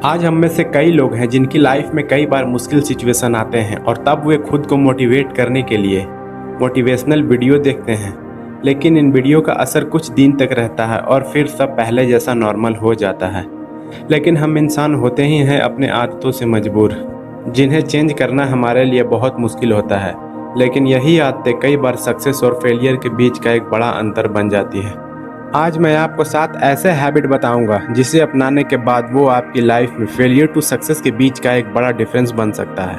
आज हम में से कई लोग हैं जिनकी लाइफ में कई बार मुश्किल सिचुएशन आते हैं और तब वे खुद को मोटिवेट करने के लिए मोटिवेशनल वीडियो देखते हैं। लेकिन इन वीडियो का असर कुछ दिन तक रहता है और फिर सब पहले जैसा नॉर्मल हो जाता है। लेकिन हम इंसान होते ही हैं अपने आदतों से मजबूर, जिन्हें चेंज करना हमारे लिए बहुत मुश्किल होता है। लेकिन यही आदतें कई बार सक्सेस और फेलियर के बीच का एक बड़ा अंतर बन जाती है। आज मैं आपको 7 ऐसे हैबिट बताऊंगा जिसे अपनाने के बाद वो आपकी लाइफ में फेलियर टू सक्सेस के बीच का एक बड़ा डिफरेंस बन सकता है।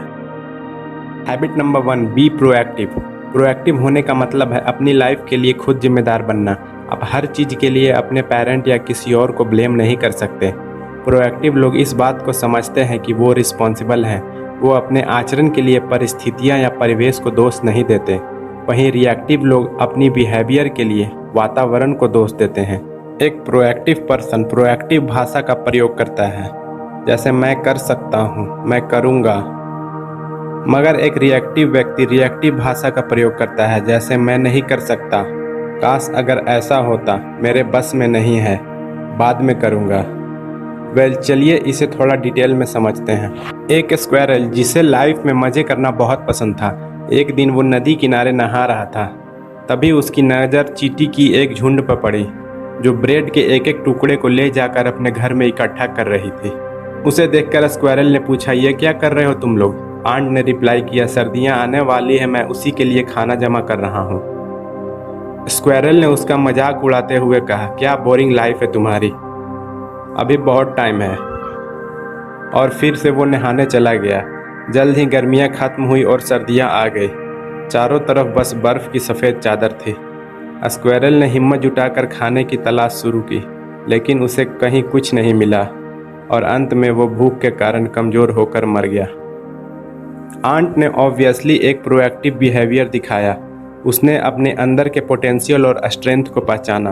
Habit number 1, be proactive. Proactive होने का मतलब है अपनी लाइफ के लिए खुद जिम्मेदार बनना। आप हर चीज़ के लिए अपने पेरेंट या किसी और को ब्लेम नहीं कर सकते। प्रोएक्टिव लोग इस बात को समझते हैं कि वो रिस्पॉन्सिबल हैं। वो अपने आचरण के लिए परिस्थितियाँ या परिवेश को दोष नहीं देते। वहीं रिएक्टिव लोग अपनी बिहेवियर के लिए वातावरण को दोष देते हैं। एक प्रोएक्टिव पर्सन प्रोएक्टिव भाषा का प्रयोग करता है, जैसे मैं कर सकता हूँ, मैं करूँगा। मगर एक रिएक्टिव व्यक्ति रिएक्टिव भाषा का प्रयोग करता है, जैसे मैं नहीं कर सकता, काश अगर ऐसा होता, मेरे बस में नहीं है, बाद में करूँगा। चलिए इसे थोड़ा डिटेल में समझते हैं। एक स्क्वायरल जिसे लाइफ में मज़े करना बहुत पसंद था, एक दिन वो नदी किनारे नहा रहा था। तभी उसकी नज़र चींटी की एक झुंड पर पड़ी, जो ब्रेड के एक एक टुकड़े को ले जाकर अपने घर में इकट्ठा कर रही थी। उसे देखकर स्क्वायरल ने पूछा, ये क्या कर रहे हो तुम लोग? आंट ने रिप्लाई किया, सर्दियाँ आने वाली है, मैं उसी के लिए खाना जमा कर रहा हूँ। स्क्वायरल ने उसका मजाक उड़ाते हुए कहा, क्या बोरिंग लाइफ है तुम्हारी, अभी बहुत टाइम है। और फिर से वो नहाने चला गया। जल्द ही गर्मियाँ खत्म हुई और सर्दियाँ आ गई। चारों तरफ बस बर्फ़ की सफ़ेद चादर थी। स्क्वायरल ने हिम्मत जुटाकर खाने की तलाश शुरू की, लेकिन उसे कहीं कुछ नहीं मिला और अंत में वो भूख के कारण कमज़ोर होकर मर गया। आंट ने ऑब्वियसली एक प्रोएक्टिव बिहेवियर दिखाया। उसने अपने अंदर के पोटेंशियल और स्ट्रेंथ को पहचाना।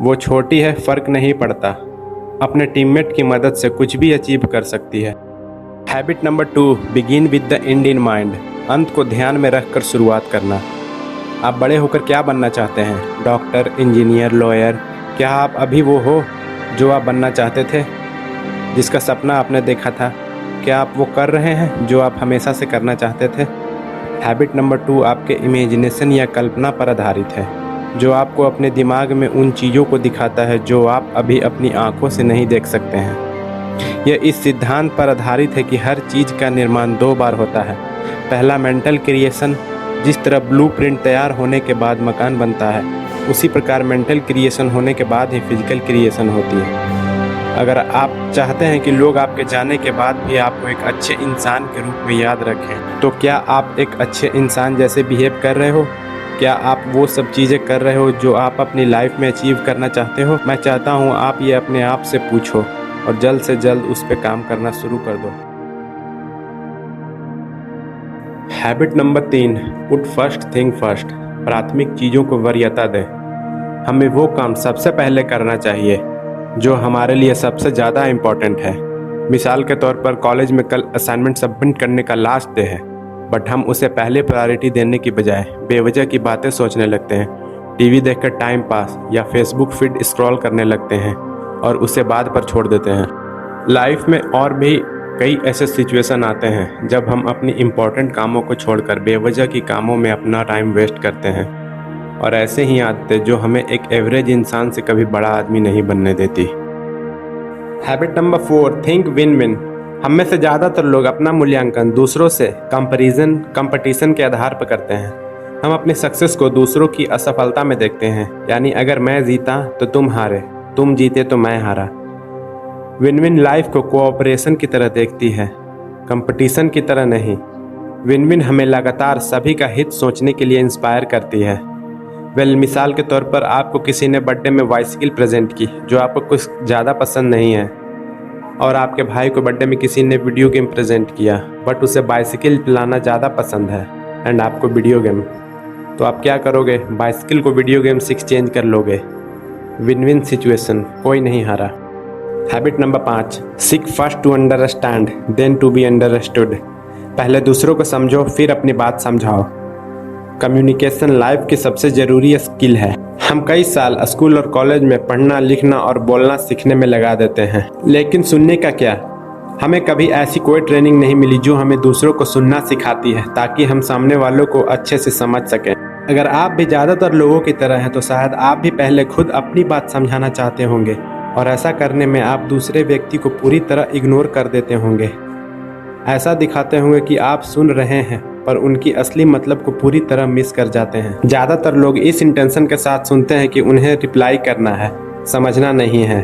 वो छोटी है, फ़र्क नहीं पड़ता, अपने टीममेट की मदद से कुछ भी अचीव कर सकती है। Habit number 2, begin with the and in mind. अंत को ध्यान में रखकर शुरुआत करना। आप बड़े होकर क्या बनना चाहते हैं? Doctor, engineer, lawyer? क्या आप अभी वो हो जो आप बनना चाहते थे, जिसका सपना आपने देखा था? क्या आप वो कर रहे हैं जो आप हमेशा से करना चाहते थे? हैबिट नंबर 2 आपके इमेजिनेशन या कल्पना पर आधारित है, जो आपको अपने दिमाग में उन चीज़ों को दिखाता है जो आप अभी अपनी आंखों से नहीं देख सकते हैं। यह इस सिद्धांत पर आधारित है कि हर चीज़ का निर्माण 2 बार होता है। पहला मेंटल क्रिएशन, जिस तरह ब्लूप्रिंट तैयार होने के बाद मकान बनता है, उसी प्रकार मेंटल क्रिएशन होने के बाद ही फिजिकल क्रिएशन होती है। अगर आप चाहते हैं कि लोग आपके जाने के बाद भी आपको एक अच्छे इंसान के रूप में याद रखें, तो क्या आप एक अच्छे इंसान जैसे बिहेव कर रहे हो? क्या आप वो सब चीज़ें कर रहे हो जो आप अपनी लाइफ में अचीव करना चाहते हो? मैं चाहता हूँ आप ये अपने आप से पूछो और जल्द से जल्द उस पर काम करना शुरू कर दो। Habit number 3, put first thing first. प्राथमिक चीज़ों को वरीयता दें। हमें वो काम सबसे पहले करना चाहिए जो हमारे लिए सबसे ज़्यादा इम्पोर्टेंट है। मिसाल के तौर पर कॉलेज में कल असाइनमेंट सबमिट करने का लास्ट डे है, बट हम उसे पहले प्रायोरिटी देने की बजाय बेवजह की बातें सोचने लगते हैं, टीवी देखकर टाइम पास या फेसबुक फीड स्क्रॉल करने लगते हैं और उसे बाद पर छोड़ देते हैं। लाइफ में और भी कई ऐसे सिचुएशन आते हैं जब हम अपनी इम्पोर्टेंट कामों को छोड़कर बेवजह की कामों में अपना टाइम वेस्ट करते हैं, और ऐसे ही आदतें जो हमें एक एवरेज इंसान से कभी बड़ा आदमी नहीं बनने देती। Habit number 4, think win win. हम में से ज़्यादातर लोग अपना मूल्यांकन दूसरों से कंपटीशन के आधार पर करते हैं। हम अपनी सक्सेस को दूसरों की असफलता में देखते हैं, यानी अगर मैं जीता तो तुम हारे, तुम जीते तो मैं हारा। विन विन लाइफ को कोऑपरेशन की तरह देखती है, कंपटीशन की तरह नहीं। विन विन हमें लगातार सभी का हित सोचने के लिए इंस्पायर करती है। मिसाल के तौर पर आपको किसी ने बर्थडे में बाइसिकल प्रेजेंट की जो आपको कुछ ज़्यादा पसंद नहीं है, और आपके भाई को बर्थडे में किसी ने वीडियो गेम प्रेजेंट किया बट उसे बाइसिकल चलाना ज़्यादा पसंद है एंड आपको वीडियो गेम। तो आप क्या करोगे? बाइसिकल को वीडियो गेम से एक्सचेंज कर लोगे। विन विन सिचुएशन, कोई नहीं हारा। Habit number 5, seek first to understand then to be understood. पहले दूसरों को समझो, फिर अपनी बात समझाओ। कम्युनिकेशन लाइफ की सबसे ज़रूरी स्किल है। हम कई साल स्कूल और कॉलेज में पढ़ना, लिखना और बोलना सीखने में लगा देते हैं, लेकिन सुनने का क्या? हमें कभी ऐसी कोई ट्रेनिंग नहीं मिली जो हमें दूसरों को सुनना सिखाती है, ताकि हम सामने वालों को अच्छे से समझ सकें। अगर आप भी ज़्यादातर लोगों की तरह हैं तो शायद आप भी पहले खुद अपनी बात समझाना चाहते होंगे, और ऐसा करने में आप दूसरे व्यक्ति को पूरी तरह इग्नोर कर देते होंगे। ऐसा दिखाते होंगे कि आप सुन रहे हैं, पर उनकी असली मतलब को पूरी तरह मिस कर जाते हैं। ज़्यादातर लोग इस इंटेंशन के साथ सुनते हैं कि उन्हें रिप्लाई करना है, समझना नहीं है।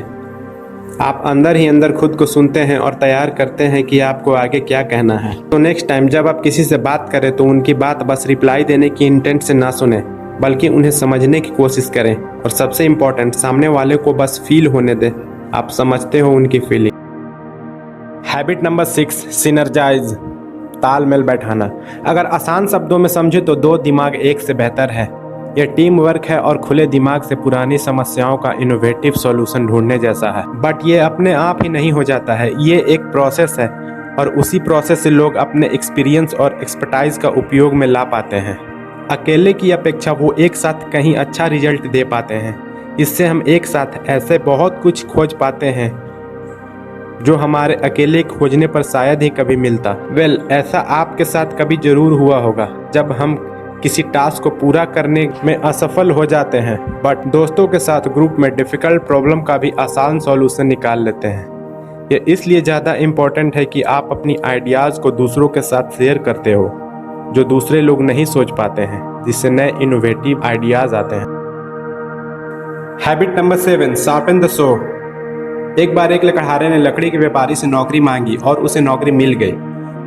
आप अंदर ही अंदर खुद को सुनते हैं और तैयार करते हैं कि आपको आगे क्या कहना है। तो नेक्स्ट टाइम जब आप किसी से बात करें तो उनकी बात बस रिप्लाई देने की इंटेंट से ना सुने, बल्कि उन्हें समझने की कोशिश करें। और सबसे इम्पोर्टेंट, सामने वाले को बस फील होने दें, आप समझते हो उनकी फीलिंग। हैबिट नंबर 6, सिनर्जाइज, तालमेल बैठाना। अगर आसान शब्दों में समझे तो दो दिमाग एक से बेहतर है। यह टीम वर्क है और खुले दिमाग से पुरानी समस्याओं का इनोवेटिव सॉल्यूशन ढूंढने जैसा है। बट ये अपने आप ही नहीं हो जाता है, ये एक प्रोसेस है, और उसी प्रोसेस से लोग अपने एक्सपीरियंस और एक्सपर्टाइज का उपयोग में ला पाते हैं। अकेले की अपेक्षा वो एक साथ कहीं अच्छा रिजल्ट दे पाते हैं। इससे हम एक साथ ऐसे बहुत कुछ खोज पाते हैं जो हमारे अकेले खोजने पर शायद ही कभी मिलता। ऐसा आपके साथ कभी जरूर हुआ होगा जब हम किसी टास्क को पूरा करने में असफल हो जाते हैं, बट दोस्तों के साथ ग्रुप में डिफ़िकल्ट प्रॉब्लम का भी आसान सॉल्यूशन निकाल लेते हैं। ये इसलिए ज़्यादा इम्पोर्टेंट है कि आप अपनी आइडियाज़ को दूसरों के साथ शेयर करते हो, जो दूसरे लोग नहीं सोच पाते हैं, जिससे नए इनोवेटिव आइडियाज़ आते हैं। Habit number 7, sharpen the saw. एक बार एक लकड़हारे ने लकड़ी के व्यापारी से नौकरी मांगी और उसे नौकरी मिल गई।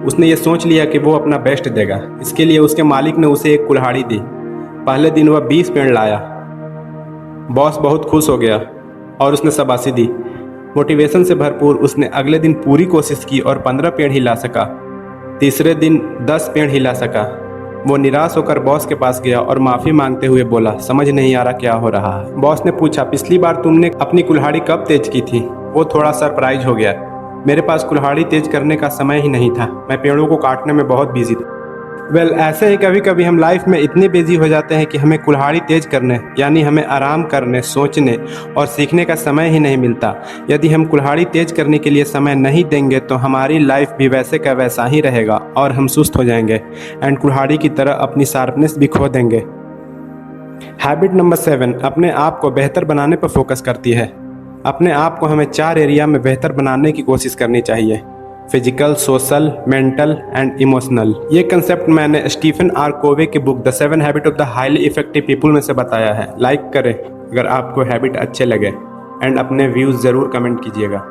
उसने ये सोच लिया कि वो अपना बेस्ट देगा। इसके लिए उसके मालिक ने उसे एक कुल्हाड़ी दी। पहले दिन वह 20 पेड़ लाया। बॉस बहुत खुश हो गया और उसने शाबाशी दी। मोटिवेशन से भरपूर उसने अगले दिन पूरी कोशिश की और 15 पेड़ ही ला सका। तीसरे दिन 10 पेड़ ही ला सका। वो निराश होकर बॉस के पास गया और माफ़ी मांगते हुए बोला, समझ नहीं आ रहा क्या हो रहा है। बॉस ने पूछा, पिछली बार तुमने अपनी कुल्हाड़ी कब तेज की थी? वो थोड़ा सरप्राइज हो गया। मेरे पास कुल्हाड़ी तेज करने का समय ही नहीं था, मैं पेड़ों को काटने में बहुत बिजी था। ऐसे ही कभी कभी हम लाइफ में इतने बिजी हो जाते हैं कि हमें कुल्हाड़ी तेज करने, यानी हमें आराम करने, सोचने और सीखने का समय ही नहीं मिलता। यदि हम कुल्हाड़ी तेज करने के लिए समय नहीं देंगे तो हमारी लाइफ भी वैसे का वैसा ही रहेगा और हम सुस्त हो जाएंगे एंड कुल्हाड़ी की तरह अपनी शार्पनेस भी खो देंगे। हैबिट नंबर 7, अपने आप को बेहतर बनाने पर फोकस करती है। अपने आप को हमें 4 एरिया में बेहतर बनाने की कोशिश करनी चाहिए: physical, social, mental and emotional. ये कंसेप्ट मैंने स्टीफन आर कोवे की book the 7 habit of the highly effective people में से बताया है। लाइक करें अगर आपको हैबिट अच्छे लगे एंड अपने व्यूज़ ज़रूर कमेंट कीजिएगा।